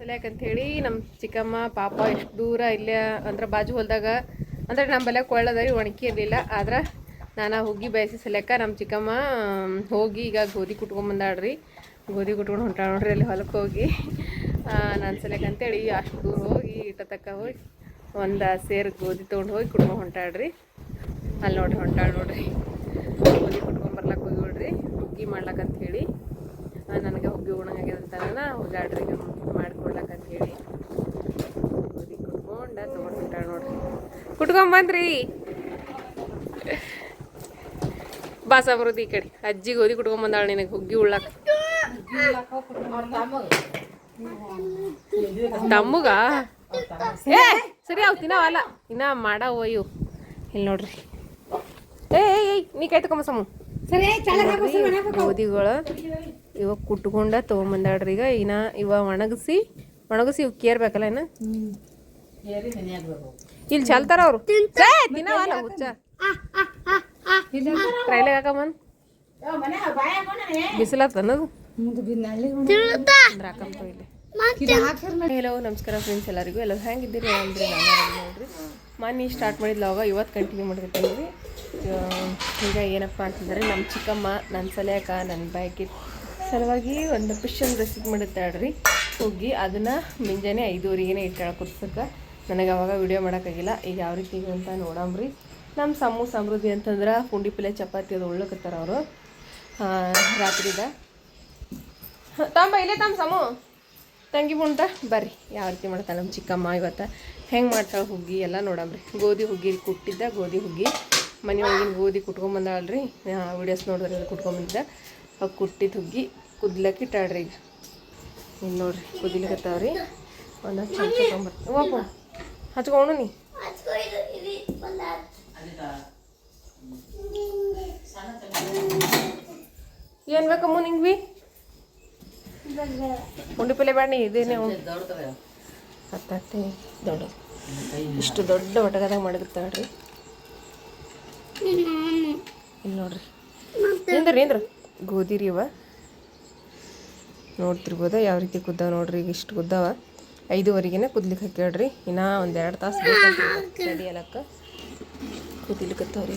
ಸಲ್ಯಾಕಂಥೇಳಿ ನಮ್ಮ ಚಿಕ್ಕಮ್ಮ ಪಾಪ ಎಷ್ಟು ದೂರ ಇಲ್ಲೇ ಅಂದ್ರೆ ಬಾಜು ಹೊಲ್ದಾಗ ಅಂದ್ರೆ ನಮ್ಮ ಬಲ್ಯಾಗ ಕೊಳ್ಳದರಿ ಒಣಕಿ ಇರಲಿಲ್ಲ ಆದ್ರೆ ನಾನು ಹುಗ್ಗಿ ಬಯಸಿ ಸಲ್ಯಾಕ ನಮ್ಮ ಚಿಕ್ಕಮ್ಮ ಹೋಗಿ ಈಗ ಗೋಧಿ ಕುಟ್ಕೊಂಬಂದಾಡ್ರಿ ಗೋಧಿ ಕುಟ್ಕೊಂಡು ಹೊಂಟಾಳ ನೋಡ್ರಿ ಅಲ್ಲಿ ಹೊಲಕ್ಕೆ ಹೋಗಿ ನಾನು ಸಲ್ಯಾಕಂತೇಳಿ ಅಷ್ಟು ದೂರ ಹೋಗಿ ಇಟ್ಟತಕ್ಕ ಹೋಗಿ ಒಂದು ಸೇರು ಗೋಧಿ ತೊಗೊಂಡು ಹೋಗಿ ಕುಟ್ಕೊಂಡು ಹೊಂಟಾಳ್ರಿ ಅಲ್ಲಿ ನೋಡ್ರಿ ಹೊಂಟಾಳ ನೋಡ್ರಿ ಗೋಧಿ ಕುಟ್ಕೊಂಬರ್ಲಕ್ಕೆ ಹೋಗಿ ನೋಡ್ರಿ ಹುಗ್ಗಿ ಮಾಡ್ಲಕ್ಕಂತ ಹೇಳಿ ನನಗೆ ಹುಗ್ಗಿ ಉಣಂಗಾಗ್ಯದಂತ ಹೋಗಾಡ್ರಿ ಮಾಡ್ಕೊಡ್ಲಕ್ಕಂತ ಹೇಳಿ ಗೋಧಿ ಕುಟ್ಕೊಂಡ ತೊಗೊಂಡು ಹೊಂಟಾಳ ನೋಡ್ರಿ ಕುಟ್ಕೊಂಬಂದ್ರಿ ಬಾ ಸಮೃದ್ಧಿ ಈ ಕಡೆ ಅಜ್ಜಿ ಗೋಧಿ ಕುಟ್ಕೊಂಬಂದಾಳ ನಿನಗೆ ಹುಗ್ಗಿ ಉಳ್ಳಾಕ ತಮ್ಮಗ ಏ ಸರಿ ಅವ್ ತಿನ್ನವಲ್ಲ ಇನ್ನ ಮಾಡವ ಇವು ಇಲ್ಲಿ ನೋಡ್ರಿ ಏಯ್ ನೀ ಕೈ ತಗೊಂಬ ಸಮು ಗೋಧಿಗಳು ಇವಾಗ ಕುಟ್ಕೊಂಡ ತೊಗೊಂಬಂದಾಡ್ರಿ ಈಗ ಇನ್ನ ಇವ ಒಣಗಿಸಿ ಇವ್ ಕೇರ್ಬೇಕಲ್ಲ ಇನ್ನ ಇಲ್ಲಿ ಚಲ್ತಾರ ಅವ್ರು ತಿನ್ನವಲ್ಲ ಹುಚ್ಚ ಟ್ರೈಲಾಗ ಹಾಕಂಬಂದ್ ಬಿಸಿಲತ್ತ ಅನ್ನೋದು ಹಾಕಂತ ಇಲ್ಲಿ ಹಲೋ ನಮಸ್ಕಾರ ಫ್ರೆಂಡ್ಸ್ ಎಲ್ಲರಿಗೂ ಎಲ್ಲ ಹೆಂಗಿದ್ದೀರಿ ಅಂದರೆ ನಾನು ನೋಡ್ರಿ ಮೊನ್ನೆ ಸ್ಟಾರ್ಟ್ ಮಾಡಿದ್ಲು ಅವಾಗ ಇವತ್ತು ಕಂಟಿನ್ಯೂ ಮಾಡಿರ್ತೀನಿ ರೀ ಈಗ ಏನಪ್ಪ ಅಂತಂದರೆ ನಮ್ಮ ಚಿಕ್ಕಮ್ಮ ನನ್ನ ಸಲ್ಯಾಕ ನನ್ನ ಬಾಯ್ಗೆ ಸಲುವಾಗಿ ಒಂದು ಫಿಶನ್ ರೆಸಿಪಿ ಮಾಡಿರ್ತಾಳ್ರಿ ಹುಗ್ಗಿ ಅದನ್ನು ಮುಂಜಾನೆ 5:30ಗೆ ಇಟ್ಟಾಳ ಕುದಿಸಕ್ಕೆ ನನಗೆ ಅವಾಗ ವಿಡಿಯೋ ಮಾಡೋಕ್ಕಾಗಿಲ್ಲ ಈಗ ಯಾವ ರೀತಿ ಅಂತ ನೋಡಂಬ್ರಿ ನಮ್ಮ ಸಮೃದ್ಧಿ ಅಂತಂದ್ರೆ ಪುಂಡಿ ಪಲ್ಯ ಚಪಾತಿ ಅದು ಉಳ್ಳಕತ್ತಾರ ಅವರು ರಾತ್ರಿದ ತಮ್ಮ ಇಲ್ಲೇ ತಮ್ಮ ಸಮು ತಂಗಿ ಬುಂಟ ಬರ್ರಿ ಯಾವ ರೀತಿ ಮಾಡ್ತಾಳೆ ನಮ್ಮ ಚಿಕ್ಕಮ್ಮ ಇವತ್ತು ಹೆಂಗೆ ಮಾಡ್ತಾಳೆ ಹುಗ್ಗಿ ಎಲ್ಲ ನೋಡಂಬ್ರಿ ಗೋಧಿ ಹುಗ್ಗಿ ಕುಟ್ಟಿದ್ದ ಗೋಧಿ ಹುಗ್ಗಿ ಮನೆಯೊಳಗಿನ ಗೋಧಿ ಕುಟ್ಕೊಂಬಂದಾಳ್ರಿ ವಿಡಿಯೋಸ್ ನೋಡಿದ್ರೆ ಅದು ಕುಟ್ಕೊಂಬಂದಿದ್ದ ಅವು ಕುಟ್ಟಿದ ಹುಗ್ಗಿ ಕುದ್ಲಕ್ಕೆ ಇಟ್ಟಾಳ್ರಿ ಈಗ ಇಲ್ಲಿ ನೋಡ್ರಿ ಕುದಿಲಿಕತ್ತಾವ್ರಿ ಒಂದು ಚಮಚ ತೊಗೊಂಬರ್ತೀನಿ ವಾಪು ಹಚ್ಕೊಂಡು ನೀ ಏನು ಬೇಕಮ್ಮ ನಿಂಗೆ ಬಿ ಪುಂಡಿ ಪಲ್ಯ ಬೇಡ ಇದೇನೆ ಹತ್ತಟ್ಟೆ ದೊಡ್ಡ ಇಷ್ಟು ದೊಡ್ಡ ಒಟಗದಾಗ ಮಾಡಿರ್ತಾಳ್ರಿ ಇಲ್ಲಿ ನೋಡ್ರಿ ಏನ್ರ ಗೋಧಿ ರೀ ಇವ ನೋಡ್ತಿರ್ಬೋದ ಯಾವ ರೀತಿ ಕುದ್ದಾವ ನೋಡ್ರಿ ಈಗ ಇಷ್ಟು ಕುದ್ದಾವ 5:30ಗೆ ಕುದ್ಲಿಕ್ಕೆ ಹಾಕ್ಯಾಡ್ರಿ ಇನ್ನೂ ಒಂದು 2 ತಾಸು ಬೇಕು ರೆಡಿ ಅಲಕ್ಕ ಕುದಿಲಿಕ್ಕತ್ತವ್ರಿ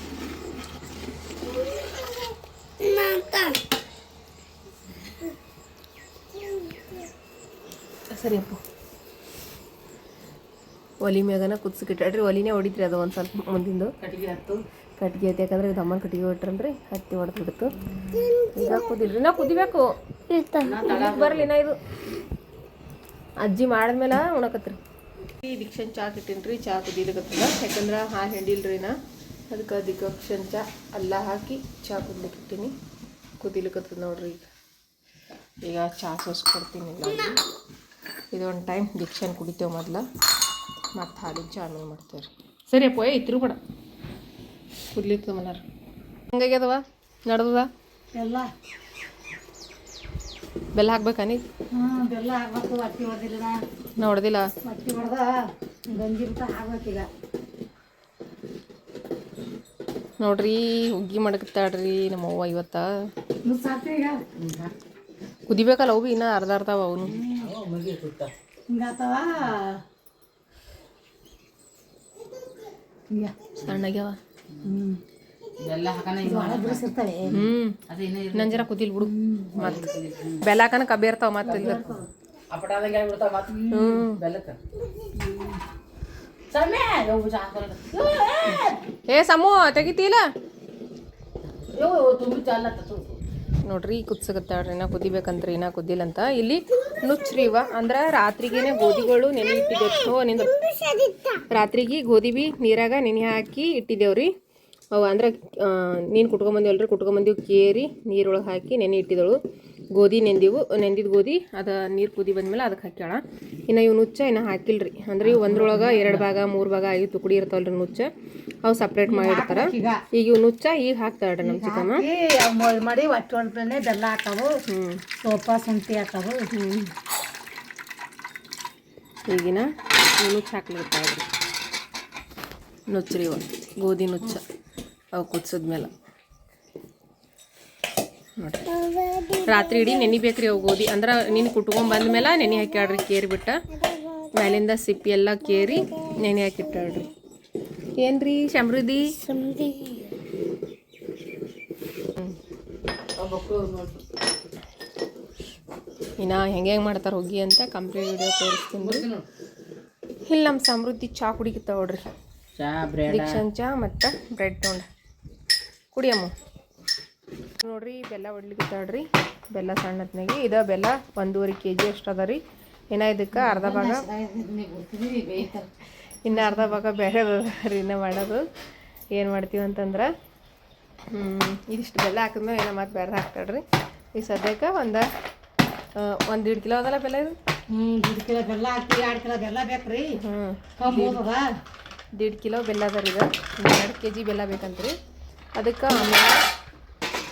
ಸರಿ ಅಪ್ಪ ಒಲಿ ಮ್ಯಾಗನ ಕುದಿಸಿಕಿಟ್ಟಾಡ್ರಿ ಒಲಿನೇ ಹೊಡಿತ್ರಿ ಅದು ಒಂದು ಸ್ವಲ್ಪ ಮುಂದಿಂದು ಕಟ್ಟಿಗೆ ಹತ್ತು ಯಾಕಂದ್ರೆ ಇದು ಅಮ್ಮನ ಕಟ್ಟಿಗೆ ಹೊಟ್ರನ್ರಿ ಹತ್ತಿ ಹೊಡೆದು ಬಿಡ್ತು ಈಗ ಕುದಿಲ್ರಿ ನಾವು ಕುದಿಬೇಕು ಬರಲಿ ನಾ ಇದು ಅಜ್ಜಿ ಮಾಡಿದ್ಮೇಲೆ ಉಣಕತ್ರಿ ದಿಕ್ಷನ್ ಚಾ ಇಟ್ಟಿನ್ರಿ ಚಾ ಕುದಿಲಿಕತ್ತದ ಯಾಕಂದ್ರೆ ಹಾಲು ಹಿಂಡಿಲ್ರಿ ನಾ ಅದಕ್ಕೆ ದಿಕ್ಷನ್ ಚಾ ಅಲ್ಲ ಹಾಕಿ ಚಾ ಕುದ್ಲಿಕ್ಕೆ ಇಟ್ಟಿನಿ ಕುದಿಲಿಕತ್ತದ ನೋಡ್ರಿ ಈಗ ಚಾ ಸೋಸ್ಕೊಡ್ತೀನಿ ಇದೊಂದು ಟೈಮ್ ದಿಕ್ಷನ್ ಕುಡಿತೇವೆ ಮೊದಲು ಮತ್ತು ಹಾಲಿನ ಚಾ ಆಮೇಲೆ ಮಾಡ್ತೇವೆ ರೀ ಸರಿ ಅಪ್ಪ ಇತ್ರು ಬೇಡ ಕುದ್ಲಿತ್ತು ಮನಾರ ಹಂಗಾಗ್ಯದವ ನಡ್ದದ ಎಲ್ಲ ಬೆಲ್ಲ ಹಾಕ್ಬೇಕಾ ನೀ ಬೆಲ್ಲ ಹಾಕ್ಬೇಕು ಅಕ್ಕಿ ಹೊಡೆದಿಲ್ಲ ನಾ ಹೊಡೆದಿಲ್ಲ ಅಕ್ಕಿ ಹೊಡೆದ ಗಂಜಿಬಿಟ್ಟ ಹಾಕ್ಬೇಕೀಗ ನೋಡ್ರಿ ಹುಗ್ಗಿ ಮಾಡಕತ್ತಾಳ್ರಿ ನಮ್ಮವ್ವ ಇವತ್ತ ಈಗ ಕುದಿಬೇಕಲ್ಲ ಅವು ಭೀ ಇನ್ನೂ ಅರ್ಧ ಅವನು ಹಿಂಗಾತವ ಸಣ್ಣಗ್ಯಾವ ಬೆಲ್ಲ ಹಾಕನ ಬಿಡಿಸಿರ್ತಾವೆ ಇನ್ನೊಂದು ಜನ ಕುದಿಲ್ ಬಿಡು ಮತ್ತೆ ಬೆಲ್ಲ ಹಾಕನ ಕಬ್ಬಿ ಇರ್ತಾವ ಮತ್ತೆ ಇಲ್ಲ ಏ ಸಮೂ ತೆಗಿತೀಲ ನೋಡ್ರಿ ಕುದಿಸಕತ್ತಾಳ್ರಿ ನಾ ಕುದಿಬೇಕಂತ್ರಿ ನಾ ಕುದ್ದಿಲ್ಲಂತ ಇಲ್ಲಿ ನುಚ್ಚ್ರಿ ಇವ ಅಂದ್ರೆ ರಾತ್ರಿಗೇನೆ ಗೋಧಿಗಳು ನೆನೆ ಇಟ್ಟಿದ್ದೇವೆ ನಿಂದು ರಾತ್ರಿಗೆ ಗೋಧಿ ಬಿ ನೀರಾಗ ನೆನೆ ಹಾಕಿ ಇಟ್ಟಿದ್ದೇವ್ರಿ ಅವು ಅಂದ್ರೆ ನೀನು ಕುಟ್ಕೊಂಬಂದಿವಲ್ರಿ ಕುಟ್ಕೊಂಬಂದಿವು ಕೇರಿ ನೀರೊಳಗೆ ಹಾಕಿ ನೆನೆ ಇಟ್ಟಿದ್ದಳು ಗೋಧಿ ನೆಂದಿದ್ದು ಗೋಧಿ ಅದು ನೀರು ಕುದಿ ಬಂದ್ಮೇಲೆ ಅದಕ್ಕೆ ಹಾಕ್ಯಾಳ ಇನ್ನು ಇವು ನುಚ್ಚ ಇನ್ನು ಹಾಕಿಲ್ರಿ ಅಂದ್ರೆ ಇವು ಒಂದ್ರೊಳಗೆ 2 ಭಾಗ 3 ಭಾಗ 5 ತುಕಡಿ ಇರ್ತಾವಲ್ರಿ ನುಚ್ಚ ಅವು ಸಪ್ರೇಟ್ ಮಾಡಿರ್ತಾರ ಈಗ ಇವು ನುಚ್ಚ ಈಗ ಹಾಕ್ತಾಳ್ರಿ ನಮ್ಮ ಚಿಕ್ಕಮ್ಮ ಮಾಡಿ ಒಟ್ಟು ಒಂದ್ಮೇಲೆ ಬೆಲ್ಲ ಹಾಕವು ಸೋಪ ಶುಂಠಿ ಹಾಕವು ಈಗಿನ ನುಚ್ಚ ಹಾಕ್ಲಿರ್ತಾವ್ರಿ ನುಚ್ಚ್ರಿ ಇವ ಗೋಧಿ ನುಚ್ಚ ಅವು ಕುದಿಸಿದ್ಮೇಲೆ ನೋಡಿರಿ. ರಾತ್ರಿ ಇಡೀ ನೆನಿಬೇಕ್ರಿ ಅವು ಗೋಧಿ ಅಂದ್ರೆ ನೀನು ಕುಟ್ಕೊಂಬಂದ್ಮೇಲೆ ನೆನೆ ಹಾಕ್ಯಾಡ್ರಿ ಕೇರಿ ಬಿಟ್ಟ ಮೇಲಿಂದ ಸಿಪ್ಪಿ ಎಲ್ಲ ಕೇರಿ ನೆನೆ ಹಾಕಿಟ್ಟಾಳ್ರಿ. ಏನ್ರಿ ಸಮೃದ್ಧಿ ಇನ್ನು ಹೆಂಗೆ ಮಾಡ್ತಾರೆ ಹೋಗಿ ಅಂತ ಕಂಪ್ಲೀಟ್ ವಿಡಿಯೋ ತೋರಿಸ್ತೀನಿ ರೀ. ಇಲ್ಲಿ ನಮ್ಮ ಸಮೃದ್ಧಿ ಚಾ ಕುಡಿಕತ್ತಾವ ನೋಡ್ರಿ. ದೀಕ್ಷನ್ ಚಾ ಮತ್ತು ಬ್ರೆಡ್ ತೊಗೊಂಡು ಕುಡಿಯಮ್ಮ ನೋಡ್ರಿ. ಬೆಲ್ಲ ಹೊಡ್ಲಿಕ್ಕತ್ತಾಳ್ರಿ. ಬೆಲ್ಲ ಸಣ್ಣತ್ನಾಗೆ ಇದು ಬೆಲ್ಲ 1.5 kg ಅಷ್ಟು ಅದ ರೀ. ಇನ್ನು ಇದಕ್ಕೆ ಅರ್ಧ ಭಾಗ ಇನ್ನು ಅರ್ಧ ಭಾಗ ಬೇರೆ ರೀ ಇನ್ನೂ ಮಾಡೋದು. ಏನು ಮಾಡ್ತೀವಿ ಅಂತಂದ್ರೆ ಇದಿಷ್ಟು ಬೆಲ್ಲ ಹಾಕಿದ್ಮೇಲೆ ಏನೋ ಮತ್ತೆ ಬೇರೆ ಹಾಕ್ತಾಳ್ರಿ. ಈಗ ಸದ್ಯಕ್ಕೆ ಒಂದು 1.5 ಕಿಲೋ ಅದಲ್ಲ ಬೆಲ್ಲ ಇದು. 1.5 ಕಿಲೋ ಬೆಲ್ಲ ಹಾಕ್ತೀವಿ. 2 ಕಿಲೋ ಬೆಲ್ಲ ಬೇಕ್ರಿ. 1.5 ಕಿಲೋ ಬೆಲ್ಲ ಅದ ರೀ. ಇದು 2 kg ಬೆಲ್ಲ ಬೇಕಂತ್ರಿ. ಅದಕ್ಕೆ ಆಮೇಲೆ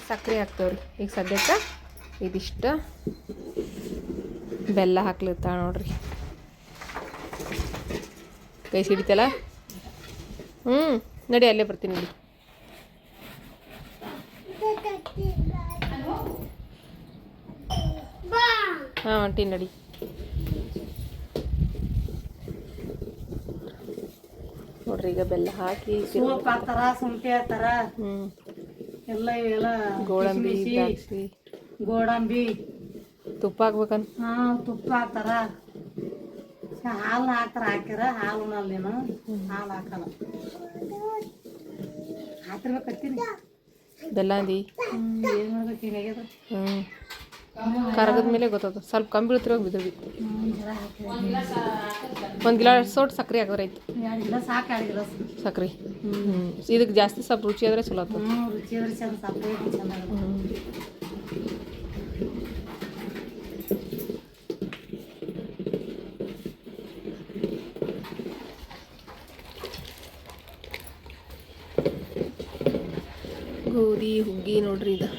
ಸಕ್ಕರೆ ಹಾಕ್ತೇವ್ರಿ. ಈಗ ಸದ್ಯಕ್ಕೆ ಇದಿಷ್ಟು ಬೆಲ್ಲ ಹಾಕ್ಲಿರ್ತಾಳೆ ನೋಡ್ರಿ. ಕೈ ಸಿಡಿತಲ್ಲ. ನಡಿ ಅಲ್ಲೇ ಬರ್ತೀನಿ ನೋಡಿ. ಹಾಂ ಹೊಂಟೀನಿ ನಡಿ. ನೋಡ್ರಿ ಈಗ ಬೆಲ್ಲ ಹಾಕಿ ಸೋಪ್ ಹಾಕ್ತಾರ, ಶುಂಠಿ ಹಾಕ್ತಾರ, ಎಲ್ಲ ಇವೆಲ್ಲ ಗೋಡಂಬಿ, ದ್ರಾಕ್ಷಿ, ಗೋಡಂಬಿ, ತುಪ್ಪ ಹಾಕ್ಬೇಕಂತ. ತುಪ್ಪ ಹಾಕ್ತಾರ, ಹಾಲು ಹಾಕ್ತಾರ. ಹಾಕ್ಯಾರ ಹಾಲು ಅಲ್ಲೇನು ಹಾಲು ಹಾಕಲ್ಲ. ಹಾಕಿರ್ಬೇಕತ್ತೀನಿ ಬೆಲ್ಲ ಅಂದಿ. ಏನು ಮಾಡ್ಬೇಕು ಹೀಗಾಗ್ಯದ. ಕರಗದ ಮೇಲೆ ಗೊತ್ತದ. ಸ್ವಲ್ಪ ಕಮ್ಮಿ ಬೀಳ್ತಿರೋ ಬಿದ್ರಿ. 1 ಗಿಲಾಸ್ ಸೋಟ್ ಸಕ್ಕರೆ ಹಾಕೋದ್ರೈತಿ. 2 ಗಿಲಾಸ್ ಸಾಕು. 2 ಗಿಲಾಸ್ ಸಕ್ರೆ. ಇದಕ್ಕೆ ಜಾಸ್ತಿ ಸ್ವಲ್ಪ ರುಚಿ ಆದ್ರೆ ಚಲೋ ಆಗ್ತದೆ. ರುಚಿ ಆದ್ರೆ ಚಂದ ಸಪ್ರೇಟ್ ಚಂದ. ಗೋಧಿ ಹುಗ್ಗಿ ನೋಡ್ರಿ. ಇದು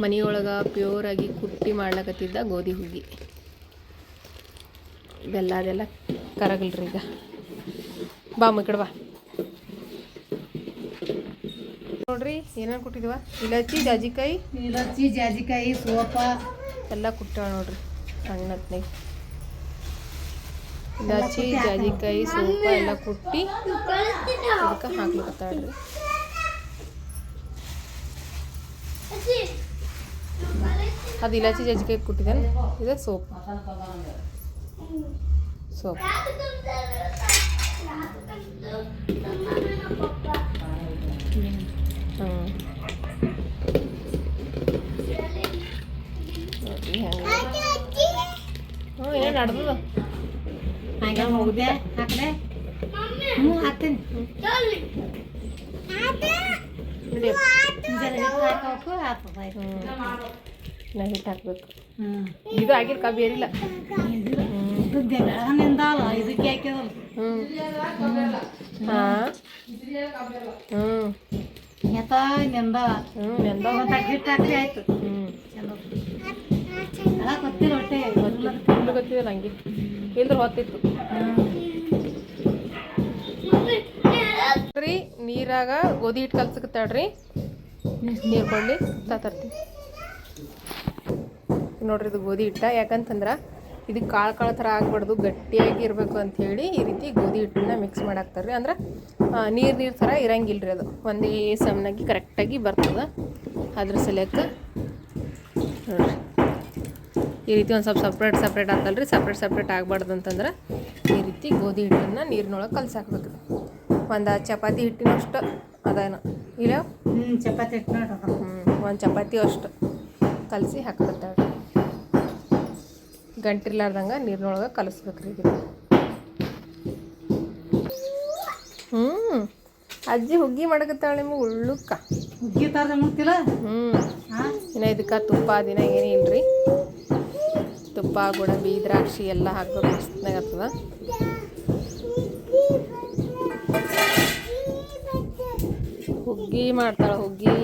ಮನೆಯೊಳಗೆ ಪ್ಯೂರಾಗಿ ಕುಟ್ಟಿ ಮಾಡ್ಲಕತ್ತಿದ್ದ ಗೋಧಿ ಹುಗ್ಗಿ. ಬೆಲ್ಲ ಅದೆಲ್ಲ ಕರಗಲ್ರಿ. ಈಗ ಬಾ ಈ ಬಾ ನೋಡ್ರಿ ಏನೇನು ಕೊಟ್ಟಿದ್ವ. ಇಲಾಚಿ, ಜಾಜಿಕಾಯಿ, ಸೋಪ ಎಲ್ಲ ಕುಟ್ಟಾಳ ನೋಡ್ರಿ. ಸಣ್ಣತ್ನಾಗ ಇಲಾಚಿ, ಜಾಜಿಕಾಯಿ, ಸೋಪ ಎಲ್ಲ ಕುಟ್ಟಿ ಅದಕ್ಕೆ ಹಾಕ್ಲಿಕ್ಕತ್ತಾಳ್ರಿ. ಅದು ಇಲಾಚಿ, ಜಾಜಿಕಾಯಿ ಕುಟ್ಟಿದ್ದಾನೆ. ಇದು ಸೋಪ್. ಏನು ನಡ್ದದ ಹಂಗೆ ಹೋಗಿದೆ. ಹಾಕ್ಲೆ ಹಾಕ್ತೀನಿ. ನಾ ಹಿಟ್ಟು ಹಾಕ್ಬೇಕು. ಇದು ಆಗಿರ್ಕ ಬೇರಿಲ್ಲ. ಬೆಳಗನಿಂದ ಇದಕ್ಕೆ ಹಾಕ್ಯದಲ್ಲ. ಹಿಟ್ಟು ಹಾಕಿ ಆಯ್ತು. ಗೊತ್ತಿಲ್ಲ ಹೊಟ್ಟೆ ಗೊತ್ತಿದೆ ನಂಗೆ. ಇಲ್ದ್ರ ಹೊತ್ತಿತ್ತು ರೀ. ನೀರಾಗ ಗೋಧಿ ಹಿಟ್ಟು ಕಲ್ಸಕತ್ತಾಳ್ರಿ. ನೀರು ಕೊಳ್ಳಿ ತರ್ತೀನಿ ನೋಡ್ರಿ. ಇದು ಗೋಧಿ ಹಿಟ್ಟ. ಯಾಕಂತಂದ್ರೆ ಇದಕ್ಕೆ ಕಾಳು ಥರ ಆಗ್ಬಾರ್ದು, ಗಟ್ಟಿಯಾಗಿ ಇರಬೇಕು ಅಂಥೇಳಿ ಈ ರೀತಿ ಗೋಧಿ ಹಿಟ್ಟನ್ನ ಮಿಕ್ಸ್ ಮಾಡಾಕ್ತಾರೆ ರೀ. ಅಂದ್ರೆ ನೀರು ಥರ ಇರಂಗಿಲ್ಲ ರೀ. ಅದು ಒಂದೇ ಸಮನಾಗಿ ಕರೆಕ್ಟಾಗಿ ಬರ್ತದೆ. ಅದ್ರ ಸಲಕ್ಕೆ ನೋಡಿರಿ ಈ ರೀತಿ ಒಂದು ಸ್ವಲ್ಪ ಸಪ್ರೇಟ್ ಆಗ್ತಲ್ಲ ರೀ. ಸಪ್ರೇಟ್ ಆಗಬಾರ್ದು ಅಂತಂದ್ರೆ ಈ ರೀತಿ ಗೋಧಿ ಹಿಟ್ಟನ್ನು ನೀರಿನೊಳಗೆ ಕಲ್ಸಾಕ್ಬೇಕು. ಒಂದು ಚಪಾತಿ ಹಿಟ್ಟಿನಷ್ಟು ಅದೇನು ಇಲ್ಲ. ಚಪಾತಿ ಹಿಟ್ಟು ಒಂದು ಚಪಾತಿ ಅಷ್ಟು ಕಲಸಿ ಹಾಕ್ಬಿಡ್ತಾಳೆ. ಗಂಟಿರ್ಲಾರ್ದಂಗೆ ನೀರಿನೊಳಗೆ ಕಲಿಸ್ಬೇಕ್ರಿ. ಇದು ಅಜ್ಜಿ ಹುಗ್ಗಿ ಮಾಡಕತ್ತಾಳೆ ನಿಮಗೆ ಉಳ್ಳುಕ್ಕ. ಹುಗ್ಗಿ ತರ ಮುಗ್ತಿಲ್ಲ. ಇನ್ನು ಇದಕ್ಕೆ ತುಪ್ಪ ದಿನ ಏನೇ ಇಲ್ರಿ. ತುಪ್ಪ, ಗೋಡಂಬಿ, ದ್ರಾಕ್ಷಿ ಎಲ್ಲ ಹಾಕ್ಬೇಕು. ಮಸ್ತ್ನಾಗ ಆಗ್ತದ. ಹುಗ್ಗಿ ಮಾಡ್ತಾಳೆ. ಹುಗ್ಗಿ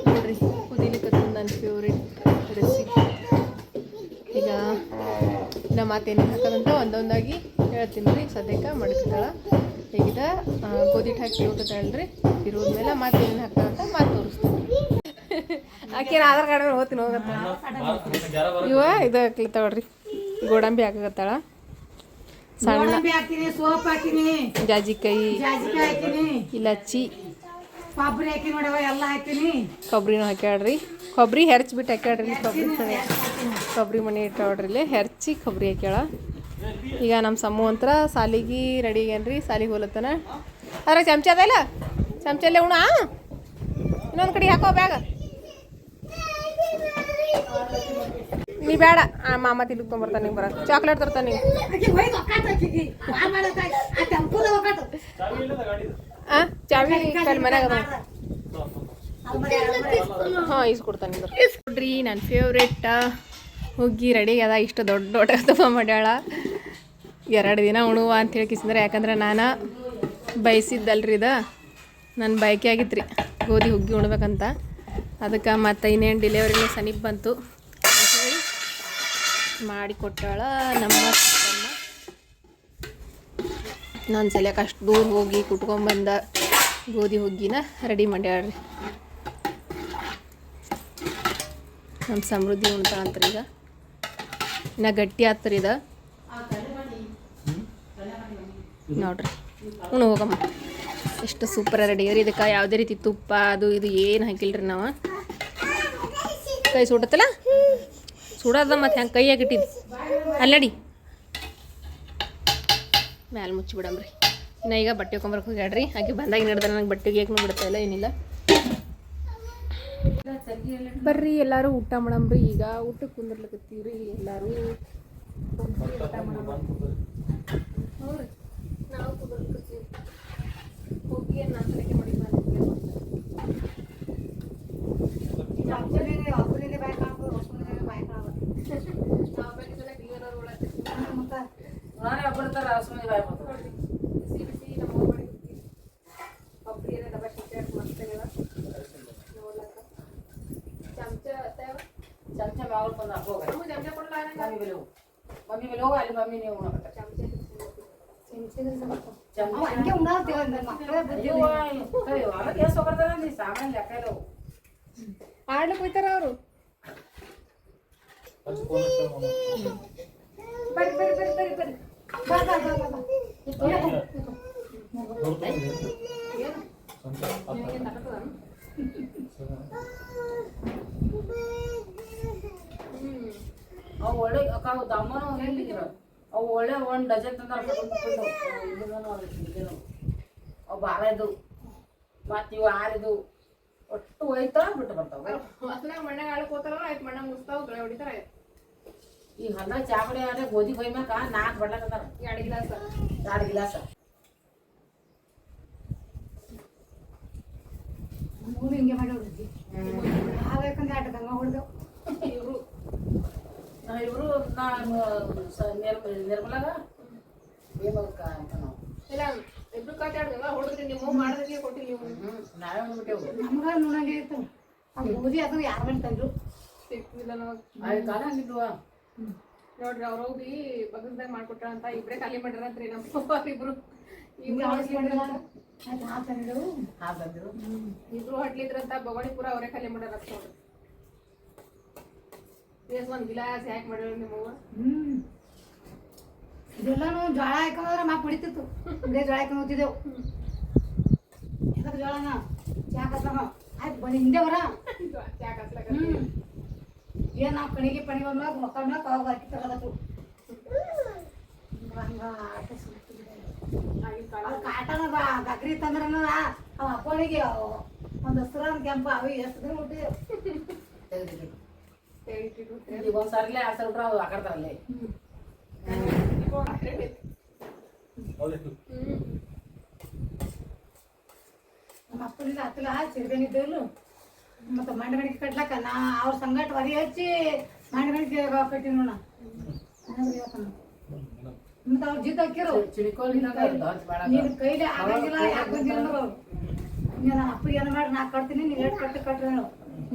ನೋಡ್ರಿ ಕುದಿಲಿಕ್ಕೆ ನನ್ನ ಫೇವ್ರೇಟ್ ರೆಸಿಪಿ. ಈಗ ಮಾತೇನು ಹಾಕೋದಂತ ಒಂದೊಂದಾಗಿ ಹೇಳ್ತೀನಿ ರೀ. ಸದ್ಯಕ್ಕೆ ಮಡಗ್ತಾಳ ಈಗಿದ ಗೋಧಿ ಹಿಟ್ಟು ಹಾಕಿ ತಿರುಗ್ತಾಳ್ರಿ. ತಿರುಗಿದ್ಮೇಲೆ ಮಾತೇನು ಹಾಕ್ತಾಳಂತ ಮಾತು ತೋರಿಸ್ತೀನಿ. ಆಕೆನ ಆಧಾರ್ ಕಾರ್ಡ್ ಮೇಲೆ ಹೋಗ್ತೀನಿ ಹೋಗತ್ತ. ಇವ ಇದು ಹಾಕ್ಲಿತ್ತಾವ್ರಿ ಗೋಡಂಬಿ ಹಾಕತ್ತಾಳ. ಸಣ್ಣ ಸೋಪ್ ಹಾಕಿನಿ, ಜಾಜಿಕಾಯಿ ಹಾಕಿನಿ, ಇಲಚ್ಚಿ, ಕೊಬ್ಬರಿ ಹಾಕಿ ನೋಡವ ಎಲ್ಲ ಹಾಕಿನಿ. ಕೊಬ್ಬರಿನೂ ಹಾಕ್ಯಾಳ್ರಿ. ಕೊಬ್ಬರಿ ಹೆರ್ಚ್ಬಿಟ್ಟು ಹಾಕ್ಯಾಳ್ರಿ. ಕೊಬ್ಬರಿ ಮನೆ ಇಟ್ಟಾಳ್ರಿ ಇಲ್ಲಿ ಹೆರ್ಚಿ ಕೊಬ್ಬರಿ ಹಾಕ್ಯಾಳ. ಈಗ ನಮ್ಮ ಸಮ್ಮು ಅಂತರ ಸಾಲಿಗೆ ರೆಡಿ ಆಗ್ಯಾನ್ರಿ. ಸಾಲಿಗೆ ಹೋಲತ್ತನ. ಅದ್ರ ಚಮಚ ಅದಲ್ಲ, ಚಮಚಲ್ಲೇ ಉಣ. ಇನ್ನೊಂದು ಕಡೆ ಹಾಕೋ ಬ್ಯಾಗ. ನೀ ಬೇಡ, ಮಾಮ ತಿಳ್ಕೊಂಬರ್ತಾನೆ. ನಿಂಗೆ ಬರೋದು ಚಾಕ್ಲೇಟ್ ತರ್ತಾನೆ. ಚಾವಿ ಕಲ್ ಮನ್ಯಾಗ ಹಾಂ ಈಸ್ಕೊಡ್ತಾನೆ ನೋಡ್ರಿ. ನನ್ನ ಫೇವ್ರೇಟ್ ಹುಗ್ಗಿ ರೆಡಿ ಅದ. ಇಷ್ಟು ದೊಡ್ಡ ದೊಡ್ಡ ತುಪ್ಪ ಮಾಡ್ಯಾಳ. 2 ದಿನ ಉಣುವ ಅಂತ ಹೇಳ್ಕಿಸಿದ್ರೆ, ಯಾಕಂದ್ರೆ ನಾನು ಬಯಸಿದ್ದಲ್ರಿ ಇದು. ನನ್ನ ಬಯಕೆ ಆಗಿತ್ತು ರೀ ಗೋಧಿ ಹುಗ್ಗಿ ಉಣ್ಬೇಕಂತ. ಅದಕ್ಕೆ ಮತ್ತು ಇನ್ನೇನು ಡೆಲಿವರಿನೂ ಸನಿಪ್ ಬಂತು ಹೇಳಿ ಮಾಡಿಕೊಟ್ಟಾಳ ನಮ್ಮ ಚಿಕ್ಕಮ್ಮ. ನಾನು ಸಲಿಯಕ್ಕೆ ಅಷ್ಟು ದೂರ ಹೋಗಿ ಕುಟ್ಕೊಂಬಂದ ಗೋಧಿ ಹುಗ್ಗಿನ ರೆಡಿ ಮಾಡ್ಯಾಳ್ರಿ. ನಮ್ಮ ಸಮೃದ್ಧಿ ಉಣ್ತಾಳಂತ್ರಿ. ಈಗ ಇನ್ನು ಗಟ್ಟಿ ಆಗ್ತರಿ ಇದು ನೋಡ್ರಿ. ಹೋಗಮ್ಮ ಎಷ್ಟು ಸೂಪರ್ ರೆಡಿ ರೀ. ಇದಕ್ಕೆ ಯಾವುದೇ ರೀತಿ ತುಪ್ಪ ಅದು ಇದು ಏನು ಹಾಕಿಲ್ರಿ ನಾವು. ಕೈ ಸುಡತ್ತಲ್ಲ, ಸುಡೋದ ಮತ್ತು ಹೆಂಗೆ ಕೈಯಾಗ ಇಟ್ಟಿದ್ದು ಅಲ್ಲಡಿ ಮ್ಯಾಲೆ ಮುಚ್ಚಿ ಬಿಡಮ್ರಿ. ಇನ್ನು ಈಗ ಬಟ್ಟೆ ಹೊಕೊಂಬರಕ್ಕೆ ಹೋಗ್ಯಾಡ್ರಿ. ಹಾಗೆ ಬಂದಾಗ ನಡೆದ್ರೆ ನನಗೆ ಬಟ್ಟೆಗೆ ಏಕೆ ಬಿಡ್ತಾ ಇಲ್ಲ, ಏನಿಲ್ಲ. ಬರ್ರಿ ಎಲ್ಲರೂ ಊಟ ಮಾಡಮ್ರಿ. ಈಗ ಊಟಕ್ಕೆ ಕುಂದಿರ್ಲಕತ್ತೀವ್ರಿ ಎಲ್ಲರೂ. ಊಟ ಮಾಡಮ್ಮ. ಹ್ಞೂ ರೀ, ನಾವು ಕುಂದಿರ್ಲಕತ್ತೀವಿ. ಹೋಗಿ ನಾಲ್ಕು ಮಾಡಿ ಆಡ್ಲಿಕ್ಕೆ ಹೋಯ್ತಾರ ಅವರು. ಬರ್ರಿ ಬರ್ರಿ ಬರ್ರಿ ಬರ್ರಿ ಬರ್ರಿ. ಅವು ಒಳ್ಳೆ ದಮ್ಮನು ಹೇಳಿದ್ರು. ಅವು ಒಳ್ಳೆ 1 ಡಜನ್ ತಂದ್ರೆ ಅವು ಭಾಳ ಇದು. ಮತ್ತು ಇವು 6 ಇದು ಒಟ್ಟು ಹೋಯ್ತಾ ಬಿಟ್ಟು ಬರ್ತಾವೆ. ಮಣ್ಣಾಗ ಆಳಕ್ಕೆ ಹೋಗ್ತಾರ, ಆಯ್ತು ಮಣ್ಣಾಗ ಮುಗಿಸ್ತಾವ, ಗಳೆ ಹೊಡಿತಾರ. ಈಗ ಹೊಲ ಚಾಪಡಿ ಆದ್ರೆ ಗೋಧಿ ಕೊಯ್ಮ್ಯಾಕ 4 ಬಡ್ಲಾಕತ್ತಾರ. 2 ಗಿಲಾಸ 2 ಗಿಲಾಸ ಹಿಂಗೆ ಮಾಡಿ ಹಾಬೇಕಂದ್ರೆ 2 ಗಂಗ ಹೊಡೆದೆವು. ಇವರು ನಾನು ನಿರ್ಮಲಾಗ ಬೇಮಕ್ಕ ಅಂತ ನಾವು ಇಲ್ಲ ಇಬ್ರು ಕಾಟಾಡ್ದಲ್ಲ ಹೊಡೆದ್ರಿ. ನೀವು ಮಾಡಿದ್ರೆ ಕೊಟ್ಟಿಲ್ಲ. ನೀವು ನಾವೇ ಬಂದ್ಬಿಟ್ಟೆವು. ನಮ್ಗೆ ನೋಡಂಗೆ ಇತ್ತು. ಆ ಗೋಧಿ ಅದು ಯಾರು ಬಂದು ತಂದ್ರು ಸಿಕ್ತಿಲ್ಲ ನಮಗೆ. ಕಾಲ ಹಂಗಿದ್ವ ನೋಡ್ರಿ. ಅವ್ರು ಹೋಗಿ ಬಗಲ್ದಾಗ ಮಾಡ್ಕೊಟ್ರ ಅಂತ ಇಬ್ರೇ ಖಾಲಿ ಮಾಡಿರಂತ್ರಿ. ನಮ್ಮ ಇಬ್ರು ಇಬ್ರು ಹಟ್ಲಿದ್ರಂತ ಬಗೋಡಿಪುರ ಅವರೇ ಖಾಲಿ ಮಾಡ್ಯಾರ ನೋಡ್ರಿ. ಒಂದು ಗಿಲಾಸ್ ಯಾಕೆ ಮಾಡ್ಯಾರ ನಿಮ್ಮವ್ವ? ಇದೆಲ್ಲಾನು ಜೋಳ ಹಾಕೊಂಡ್ರೆ ಮಾ ಕುಡಿತಿತ್ತು. ಇದೇ ಜೋಳ ಹಾಕೊಂಡು ಹೋಗ್ತಿದ್ದೆವು. ಯಾಕಂದ್ರೆ ಜೋಳನ ಚಾ ಕಸ್ಲಾಗ ಆಯ್ತು ಬನ್ನಿ ಹಿಂದೆ ಬರ ಚಾ ಕಸ್ಲಾಗ ಏನು ನಾವು ಕಣಿಗೆ ಪಣಿ ಬಂದಾಗ ಮಕ್ಕಳನ್ನ ಕಾವಾಗ ಹಾಕಿ ತಗೋದತ್ತು. ಹಂಗ ಆಟ ಕಾಟನ ಗಗ್ರಿ ತಂದ್ರ ಅವ ಅಪ್ಪಳಿಗೆ ಒಂದು ಹಸ್ರ ಕೆಂಪ ಅವು ಎಷ್ಟು ದಿನ ಹುಟ್ಟಿದೆವು. ಒಂದ್ಸರ್ಲೆ 2 ಸಲ ಬಿಟ್ರೆ ಅವು ಹಾಕಡ್ತಾರಲ್ಲೇ. ನಮ್ಮ ಅಪ್ಪನಿಂದ ಹತ್ತಲ ಸಿರಿಬೇನಿದ್ದೆವು. ಮತ್ತು ಮಂಡಗಣಿಗೆ ಕಟ್ಲಕ್ಕ ನಾ ಅವ್ರ ಸಂಗಟ ಒದಿ ಹಚ್ಚಿ ಮಂಡಗಣಿಗೆ ಕಟ್ಟಿನ ನೋಡ. ಮತ್ತು ಅವ್ರು ಜಿದ್ದು ಹಾಕಿರು ನೀನು ಕೈಲಿ ಆಗಂಗಿಲ್ಲ ಯಾಕೆ ಬಂದಿಲ್ಲ ಅಂದ್ರೆ ಅವ್ರು. ನಾನು ಅಪ್ಪಗೆ ಏನು ಮಾಡಿ ನಾ ಕಟ್ತೀನಿ, ನೀವು ಎಷ್ಟು ಕಟ್ಟಿ ಕಟ್ರಿ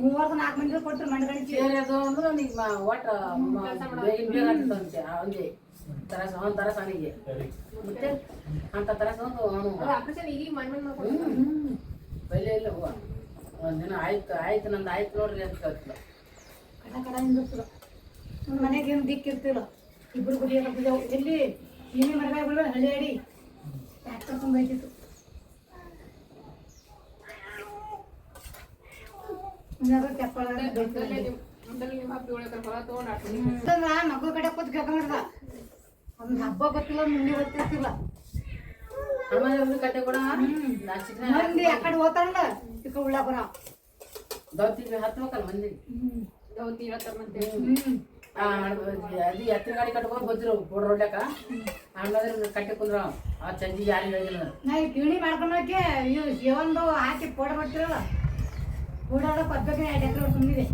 ಮೂವರ್ದು 4 ಮಂದಿ ಕೊಟ್ರು ಮಂಡಗಣಿಕೆ ಸೇರಿದು ಅಂದ್ರೆ ನೀಗ ಒಟ್ಟು ಬೇಗ ಆಗ್ತಂತೆ ಹಂಗೆ ತರಸ ಒಂದು ತರಸ ಅವನಿಗೆ ಮತ್ತೆ ಅಂತ ತರಸ ಒಂದು ಅವನು ಆಪರೇಷನ್ ಈಗ ಮಣ್ಣು ಮಾಡ್ಕೊಂಡು ಬೈಲೇ ಇಲ್ಲ ಹೋಗ ಒಂದಿನ ಆಯ್ತು ನಂದು ಆಯ್ತು ನೋಡ್ರಿ ಅಂತ ಕೇಳ್ತಿಲ್ಲ ಕಡ ಹಿಂದಿರ್ತದ ಮನೆಗೆ ಏನು ದಿಕ್ಕಿರ್ತಿಲ್ಲ ಇಬ್ಬರು ಕುಡಿಯೋದು ಎಲ್ಲಿ ನೀನೇ ಮರಗಳು ಹಳ್ಳಿ ಅಡಿ ಟ್ಯಾಕ್ಟರ್ ತುಂಬೈತಿತ್ತು ಮಗು ಕಡೆ ಕೂತ್ ಕೆಲಸ ಮಾಡ್ದ ಒಂದು ಹಬ್ಬ ಗೊತ್ತಿಲ್ಲ ಮುಂದೆ ಗೊತ್ತಿರ್ತಿಲ್ಲ ಹನುಮಾನ ಕತೆ ಕೂಡ ಮಂದಿ ಆ ಕಡೆ ಹೋತಾರಲ್ಲ ಚಿಕ್ಕ ಉಳ್ಳಾಪುರ ದೌತಿಗೆ ಹತ್ಬೇಕಲ್ಲ ಮಂದಿ ದೌತಿ ಹೇಳ್ತಾರ ಮತ್ತೆ ಅದು ಎತ್ತಿನ ಗಾಡಿ ಕಟ್ಕೊಂಡು ಬಂದ್ರು ಬೋರ್ಡ್ ರೋಡ್ಯಾಕ ಹಣ್ಣಾದ್ರೆ ಕಟ್ಟಿ ಕುಂದ್ರ ಆ ಚಂದಿ ಯಾರು ಹೇಳಿಲ್ಲ ನಾ ಈ ಕಿಣಿ ಮಾಡ್ಕೊಂಡೋಕೆ ಇವು ಶಿವಂದು ಹಾಕಿ ಪೌಡರ್ ಬರ್ತಿರಲ್ಲ ಪೌಡರ್ ಪದ್ಧತಿ 2 ಎಕರೆ ತುಂಬಿದೆ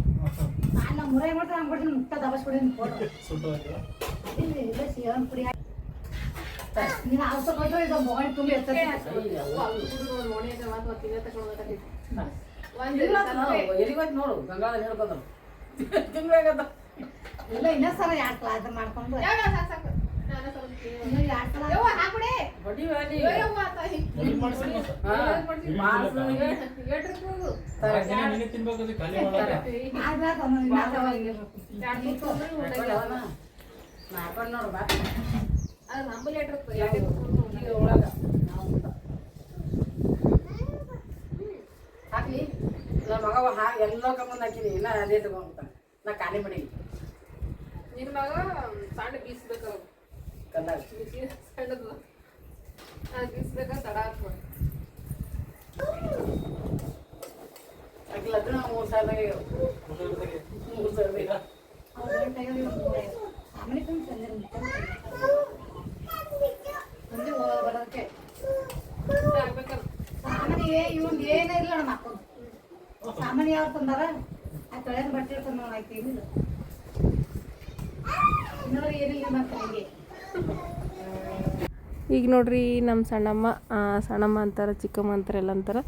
ನಾನು ಮುರೈ ಮಾಡ್ತಾರೆ ಹಂಗೆ ಕೊಡ್ತೀನಿ ಮುಕ್ತ ದಬಸ್ಕೊಡಿದ್ದೀನಿ ಪೌಡರ್ ಇಲ್ಲ ಶಿವನ್ ಪುಡಿ ನೀನು ಔಷಧ ಕೊಟ್ಟರೆ ಇದು ಮೊಗಳಿ ತುಂಬಿ ಎತ್ತಕ್ಕೆ ಎಲ್ಲಿಗೋಯ್ತು ನೋಡು ಗಂಗಾಳ ಹೇಳ್ಕೊಂಡ್ರು ತಿಂಗಳಾಗದ ಇಲ್ಲ ಇನ್ನೊಂದು ಸಲ 2 ಕ್ಲಾಸ್ ಮಾಡ್ಕೊಂಡು ಬಡ್ಡಿ ಬಾಡಿ ನೋಡು ಬಾ ಒಳಗ ಹಾಕಿ ನನ್ನ ಮಗ ಎಲ್ಲ ಕಮ್ಮಂದು ಹಾಕಿನಿ ಇನ್ನ ಅದೇ ತಗೊಂಡ್ತಾನೆ ನಾ ಖಾಲಿ ಮಾಡಿ ನಿನ್ನ ಮಗ ಸಣ್ಣ ಬೀಸ್ಬೇಕು ಕಲ್ಲಾಗ ಸಣ್ಣದು ಅದು ಬೀಸ್ಬೇಕ ತಡ ಆಗ್ತದೆ ಆಕೆ ಲಗ್ನ 3 ಸಾವಿರ 3 ಸಾವಿರ ಬರೋದಕ್ಕೆ ಸಾಮಾನ್ಯ ಇವ್ನು ಏನೇ ಇಲ್ಲ ನಮ್ಮ ಮಕ್ಕಳು ಸಾಮಾನ್ಯ ಯಾರು ತಂದಾರ ಆ ತೊಳೆದ ಬಟ್ಟೆ ತಂದು ಆಯ್ತು ಏನಿಲ್ಲ ಇನ್ನೋರು ಏನಿಲ್ಲ ಮತ್ತೆ ಹಂಗೆ ಈಗ ನೋಡ್ರಿ ನಮ್ಮ ಸಣ್ಣಮ್ಮ ಅಂತಾರೆ ಚಿಕ್ಕಮ್ಮ ಅಂತಾರೆ ಎಲ್ಲ ಅಂತಾರೆ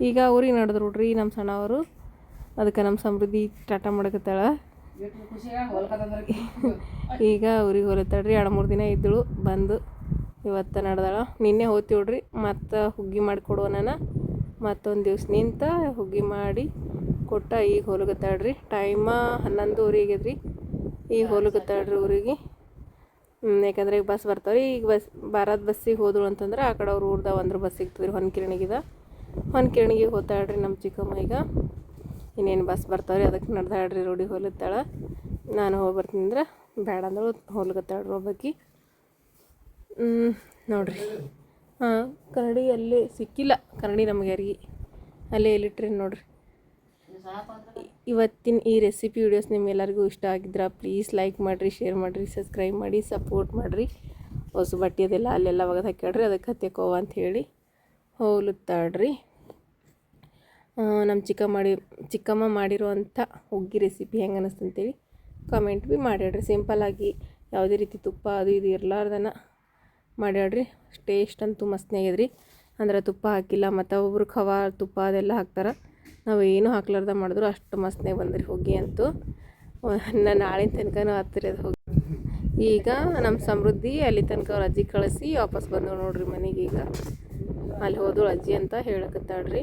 ಈಗ ಊರಿಗೆ ನಡೆದ್ರು ನೋಡ್ರಿ ನಮ್ಮ ಸಣ್ಣವರು ಅದಕ್ಕೆ ನಮ್ಮ ಸಮೃದ್ಧಿ ಟಾಟಾ ಮಾಡಕತ್ತಾಳ ಈಗ ಊರಿಗೆ ಹೊಲತ್ತಾಳ್ರಿ 2-3 ದಿನ ಇದ್ದಳು ಬಂದು ಇವತ್ತು ನಡೆದಾಳ ನಿನ್ನೆ ಹೋಗ್ತೀವ್ರಿ ಮತ್ತು ಹುಗ್ಗಿ ಮಾಡಿಕೊಡುವ ನಾನು ಮತ್ತೊಂದು ದಿವ್ಸ ನಿಂತ ಹುಗ್ಗಿ ಮಾಡಿ ಕೊಟ್ಟ ಈಗ ಹೊಲಗತ್ತಾಳ್ರಿ ಟೈಮ 11:30 ಆಗ್ಯದ್ರಿ ಈಗ ಹೊಲಗತ್ತಾಳ್ರಿ ಊರಿಗೆ ಯಾಕಂದ್ರೆ ಈಗ ಬಸ್ ಬರ್ತಾವ್ರಿ ಈಗ ಭಾರತ್ ಬಸ್ಸಿಗೆ ಹೋದ್ರು ಅಂತಂದ್ರೆ ಆ ಕಡೆ ಅವ್ರ ಊರ್ದಾಗ ಒಂದು ಬಸ್ ಸಿಗ್ತದೆ ರೀ ಹೊನ್ಕಿರಣಿಗೆ ಹೋಗ್ತಾಳ್ರಿ ನಮ್ಮ ಚಿಕ್ಕಮ್ಮ ಈಗ ಇನ್ನೇನು ಬಸ್ ಬರ್ತಾವ್ರಿ ಅದಕ್ಕೆ ನಡೆದಾಳ್ರಿ ರೋಡಿಗೆ ಹೊಲತ್ತಾಳ ನಾನು ಹೋಗಿ ಬರ್ತೀನಿ ಅಂದ್ರೆ ಬೇಡ ಅಂದ್ರೆ ಹೊಲ್ಗತ್ತಾಳ್ರಿ ಒಬ್ಬಾಕಿ ನೋಡ್ರಿ ಕನ್ನಡಿ ಅಲ್ಲೇ ಸಿಕ್ಕಿಲ್ಲ ಕನ್ನಡಿ ನಮಗೆ ಯಾರಿಗೆ ಅಲ್ಲೇ ಎಲ್ಲಿಟ್ರಿ ನೋಡ್ರಿ ಇವತ್ತಿನ ಈ ರೆಸಿಪಿ ವಿಡಿಯೋಸ್ ನಿಮ್ಗೆಲ್ಲರಿಗೂ ಇಷ್ಟ ಆಗಿದ್ರೆ ಪ್ಲೀಸ್ ಲೈಕ್ ಮಾಡಿರಿ ಶೇರ್ ಮಾಡಿರಿ ಸಬ್ಸ್ಕ್ರೈಬ್ ಮಾಡಿ ಸಪೋರ್ಟ್ ಮಾಡಿರಿ ಹೊಸ ಬಟ್ಟೆ ಅದೆಲ್ಲ ಅಲ್ಲೆಲ್ಲ ಒಗದು ಹಾಕ್ಯಾಡ್ರಿ ಅದಕ್ಕೆ ಹತ್ತೆಕೋವ ಅಂತ ಹೇಳಿ ಹೋಲುತ್ತಾಡ್ರಿ ನಮ್ಮ ಚಿಕ್ಕಮ್ಮ ಮಾಡಿರುವಂಥ ಹುಗ್ಗಿ ರೆಸಿಪಿ ಹೆಂಗೆ ಅನ್ನಿಸ್ತು ಅಂತೇಳಿ ಕಾಮೆಂಟ್ ಭೀ ಮಾಡ್ಯಾಡ್ರಿ ಸಿಂಪಲ್ಲಾಗಿ ಯಾವುದೇ ರೀತಿ ತುಪ್ಪ ಅದು ಇದು ಇರಲಾರ್ದನ ಮಾಡ್ಯಾಡ್ರಿ ಟೇಸ್ಟ್ ಅಂತೂ ಮಸ್ತ್ ಆಗ್ಯದ್ರಿ ಅಂದ್ರೆ ತುಪ್ಪ ಹಾಕಿಲ್ಲ ಮತ್ತು ಒಬ್ಬರು ಖವಾ ತುಪ್ಪ ಅದೆಲ್ಲ ಹಾಕ್ತಾರೆ ನಾವು ಏನು ಹಾಕ್ಲಾರ್ದ ಮಾಡಿದ್ರು ಅಷ್ಟು ಮಸ್ತ್ನಾಗ ಬಂದ್ರಿ ಹುಗ್ಗಿ ಅಂತೂ ನಾನು ನಾಳಿನ ತನಕನೂ ಹತ್ತಿರ ಅದು ಹೋಗಿ ಈಗ ನಮ್ಮ ಸಮೃದ್ಧಿ ಅಲ್ಲಿ ತನಕ ಅವ್ರ ಅಜ್ಜಿ ಕಳಿಸಿ ವಾಪಸ್ ಬಂದವು ನೋಡ್ರಿ ಮನೆಗೆ ಈಗ ಅಲ್ಲಿ ಹೋದಳು ಅಜ್ಜಿ ಅಂತ ಹೇಳಕತ್ತಾಳ್ರಿ